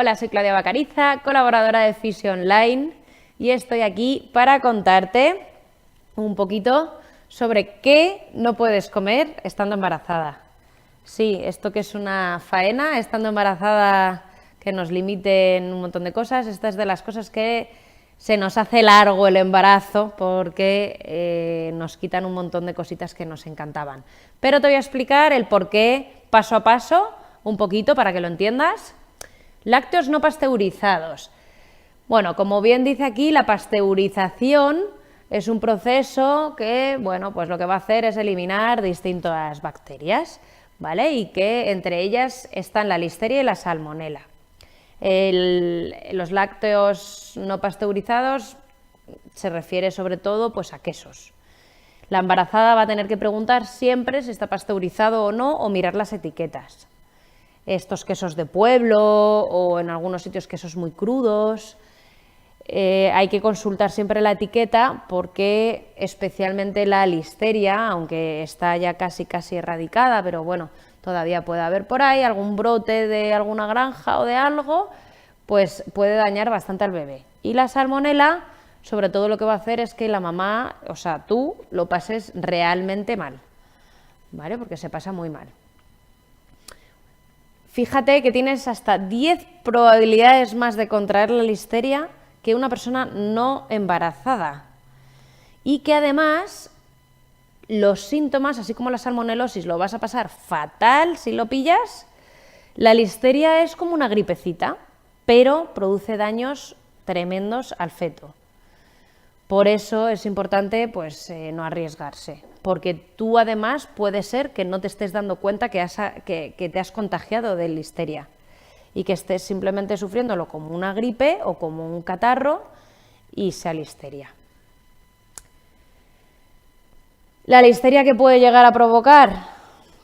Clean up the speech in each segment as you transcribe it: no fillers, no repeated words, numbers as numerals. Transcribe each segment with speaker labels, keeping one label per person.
Speaker 1: Hola, soy Claudia Bacariza, colaboradora de Fisio Online, y estoy aquí para contarte un poquito sobre qué no puedes comer estando embarazada. Sí, esto que es una faena, estando embarazada, que nos limiten un montón de cosas. Esta es de las cosas que se nos hace largo el embarazo porque nos quitan un montón de cositas que nos encantaban. Pero te voy a explicar el porqué paso a paso, un poquito para que lo entiendas. Lácteos no pasteurizados. Bueno, como bien dice aquí, la pasteurización es un proceso que, bueno, pues lo que va a hacer es eliminar distintas bacterias, ¿vale? Y que entre ellas están la listeria y la salmonela. Los lácteos no pasteurizados se refiere sobre todo pues a quesos. La embarazada va a tener que preguntar siempre si está pasteurizado o no, o mirar las etiquetas. Estos quesos de pueblo o en algunos sitios quesos muy crudos, hay que consultar siempre la etiqueta porque especialmente la listeria, aunque está ya casi erradicada, pero bueno, todavía puede haber por ahí algún brote de alguna granja o de algo, pues puede dañar bastante al bebé. Y la salmonela, sobre todo lo que va a hacer es que la mamá, o sea, tú lo pases realmente mal, ¿vale? Porque se pasa muy mal. Fíjate que tienes hasta 10 probabilidades más de contraer la listeria que una persona no embarazada. Y que además los síntomas, así como la salmonelosis, lo vas a pasar fatal si lo pillas. La listeria es como una gripecita, pero produce daños tremendos al feto. Por eso es importante pues, no arriesgarse, porque tú además puede ser que no te estés dando cuenta que te has contagiado de listeria y que estés simplemente sufriéndolo como una gripe o como un catarro y sea listeria. ¿La listeria qué puede llegar a provocar?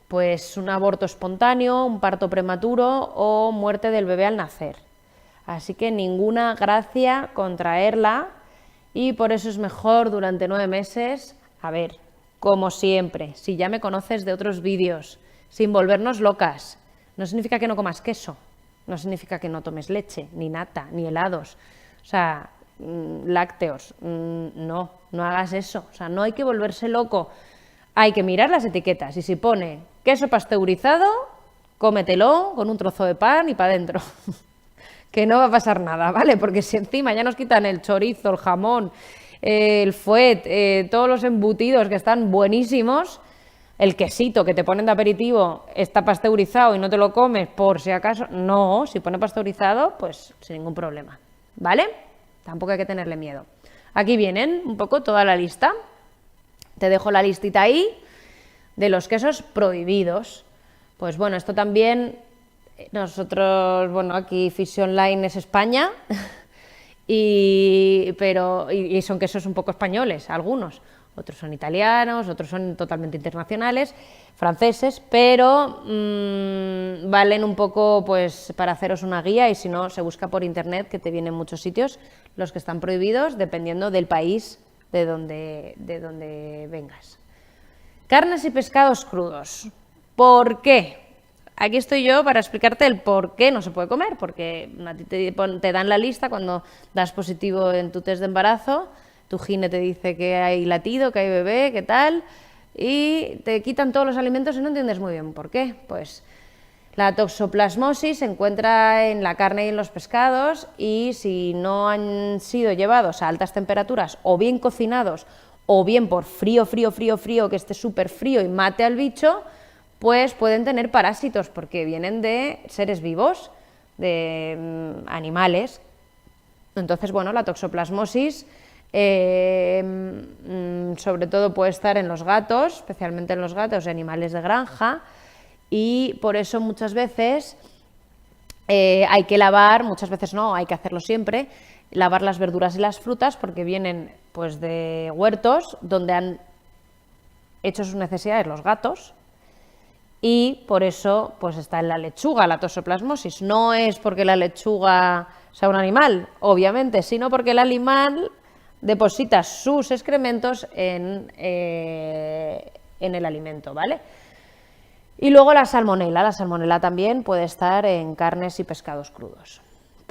Speaker 1: Pues un aborto espontáneo, un parto prematuro o muerte del bebé al nacer. Así que ninguna gracia contraerla. Y por eso es mejor durante 9 meses, a ver, como siempre, si ya me conoces de otros vídeos, sin volvernos locas, no significa que no comas queso, no significa que no tomes leche, ni nata, ni helados, o sea, lácteos, no hagas eso, o sea, no hay que volverse loco, hay que mirar las etiquetas y si pone queso pasteurizado, cómetelo con un trozo de pan y para adentro. Que no va a pasar nada, ¿vale? Porque si encima ya nos quitan el chorizo, el jamón, el fuet, todos los embutidos que están buenísimos, el quesito que te ponen de aperitivo está pasteurizado y no te lo comes por si acaso, no, si pone pasteurizado, pues sin ningún problema, ¿vale? Tampoco hay que tenerle miedo. Aquí vienen un poco toda la lista, te dejo la listita ahí de los quesos prohibidos. Pues bueno, esto también... Nosotros, bueno, aquí Fisio Online es España, y son quesos un poco españoles, algunos, otros son italianos, otros son totalmente internacionales, franceses, pero valen un poco pues para haceros una guía y si no se busca por internet que te vienen muchos sitios los que están prohibidos dependiendo del país de donde vengas. Carnes y pescados crudos. ¿Por qué? Aquí estoy yo para explicarte el por qué no se puede comer, porque a ti te dan la lista cuando das positivo en tu test de embarazo, tu gine te dice que hay latido, que hay bebé, que tal, y te quitan todos los alimentos y no entiendes muy bien por qué. Pues la toxoplasmosis se encuentra en la carne y en los pescados y si no han sido llevados a altas temperaturas o bien cocinados o bien por frío, que esté súper frío y mate al bicho, pues pueden tener parásitos porque vienen de seres vivos, de animales. Entonces, bueno, la toxoplasmosis sobre todo puede estar en los gatos, especialmente en los gatos y animales de granja, y por eso muchas veces hay que lavar, muchas veces no, hay que hacerlo siempre, lavar las verduras y las frutas porque vienen pues de huertos donde han hecho sus necesidades los gatos. Y por eso pues está en la lechuga la toxoplasmosis. No es porque la lechuga sea un animal, obviamente, sino porque el animal deposita sus excrementos en el alimento, ¿vale? Y luego la salmonela también puede estar en carnes y pescados crudos.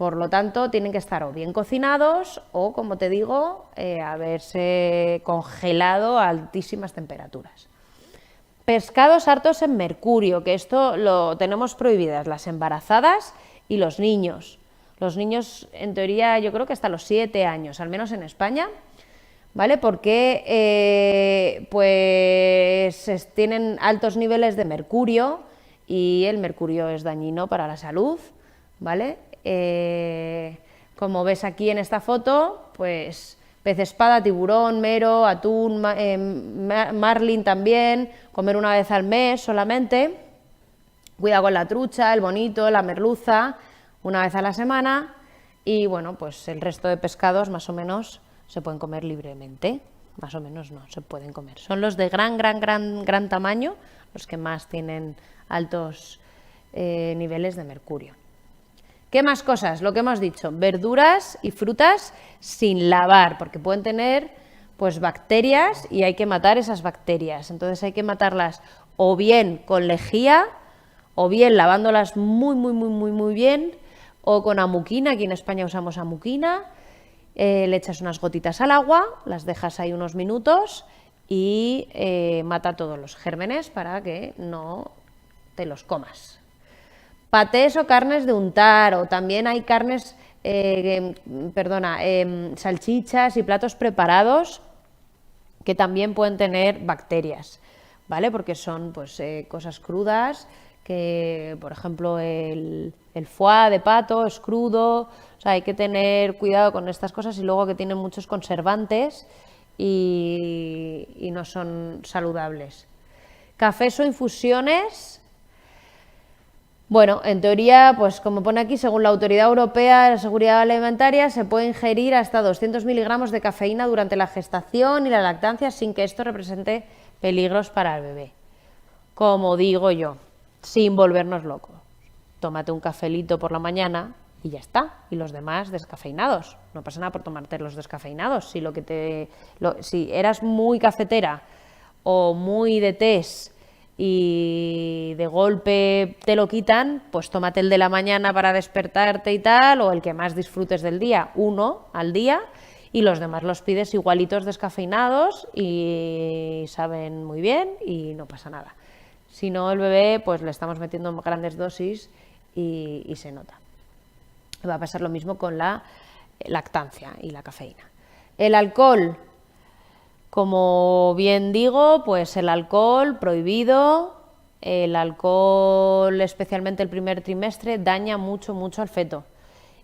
Speaker 1: Por lo tanto, tienen que estar o bien cocinados o, como te digo, haberse congelado a altísimas temperaturas. Pescados hartos en mercurio, que esto lo tenemos prohibidas las embarazadas y los niños. Los niños, en teoría, yo creo que hasta los 7 años, al menos en España, ¿vale? Porque pues tienen altos niveles de mercurio y el mercurio es dañino para la salud, ¿vale? Como ves aquí en esta foto, pues pez espada, tiburón, mero, atún, marlin también, comer una vez al mes solamente, cuidado con la trucha, el bonito, la merluza, una vez a la semana, y bueno, pues el resto de pescados más o menos se pueden comer libremente, más o menos no, se pueden comer. Son los de gran tamaño, los que más tienen altos niveles de mercurio. ¿Qué más cosas? Lo que hemos dicho, verduras y frutas sin lavar, porque pueden tener pues bacterias y hay que matar esas bacterias. Entonces hay que matarlas o bien con lejía, o bien lavándolas muy bien, o con amuquina, aquí en España usamos amuquina, le echas unas gotitas al agua, las dejas ahí unos minutos y mata todos los gérmenes para que no te los comas. Patés o carnes de untar, o también hay carnes, salchichas y platos preparados que también pueden tener bacterias, ¿vale? Porque son pues cosas crudas, que por ejemplo el foie de pato es crudo, o sea, hay que tener cuidado con estas cosas, y luego que tienen muchos conservantes y no son saludables. Cafés o infusiones. Bueno, en teoría, pues como pone aquí, según la Autoridad Europea de la Seguridad Alimentaria, se puede ingerir hasta 200 miligramos de cafeína durante la gestación y la lactancia sin que esto represente peligros para el bebé. Como digo yo, sin volvernos locos. Tómate un cafelito por la mañana y ya está, y los demás descafeinados. No pasa nada por tomarte los descafeinados. Si eras muy cafetera o muy de tés y de golpe te lo quitan, pues tómate el de la mañana para despertarte y tal, o el que más disfrutes del día, uno al día, y los demás los pides igualitos descafeinados y saben muy bien y no pasa nada. Si no, el bebé pues le estamos metiendo grandes dosis y se nota. Va a pasar lo mismo con la lactancia y la cafeína. El alcohol. Como bien digo, pues el alcohol prohibido, el alcohol especialmente el primer trimestre daña mucho al feto,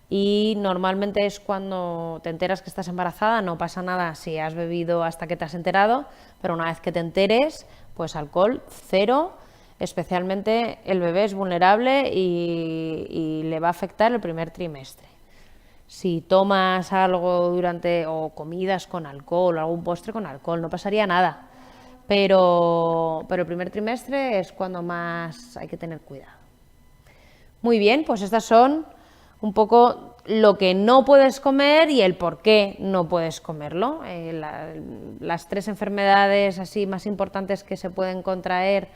Speaker 1: y normalmente es cuando te enteras que estás embarazada. No pasa nada si has bebido hasta que te has enterado, pero una vez que te enteres, pues alcohol cero, especialmente el bebé es vulnerable y le va a afectar el primer trimestre. Si tomas algo o comidas con alcohol o algún postre con alcohol, no pasaría nada. Pero el primer trimestre es cuando más hay que tener cuidado. Muy bien, pues estas son un poco lo que no puedes comer y el por qué no puedes comerlo. Las 3 enfermedades así más importantes que se pueden contraer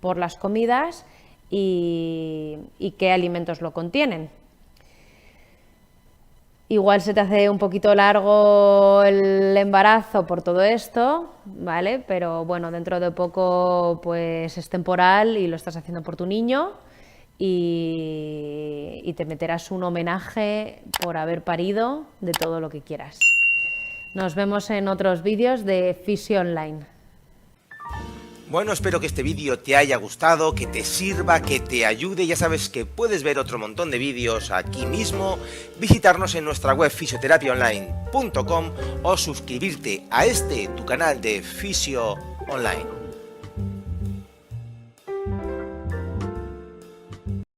Speaker 1: por las comidas y qué alimentos lo contienen. Igual se te hace un poquito largo el embarazo por todo esto, ¿vale? Pero bueno, dentro de poco pues es temporal y lo estás haciendo por tu niño, y te meterás un homenaje por haber parido de todo lo que quieras. Nos vemos en otros vídeos de Fisio Online.
Speaker 2: Bueno, espero que este vídeo te haya gustado, que te sirva, que te ayude. Ya sabes que puedes ver otro montón de vídeos aquí mismo, visitarnos en nuestra web fisioterapiaonline.com o suscribirte a tu canal de Fisio Online.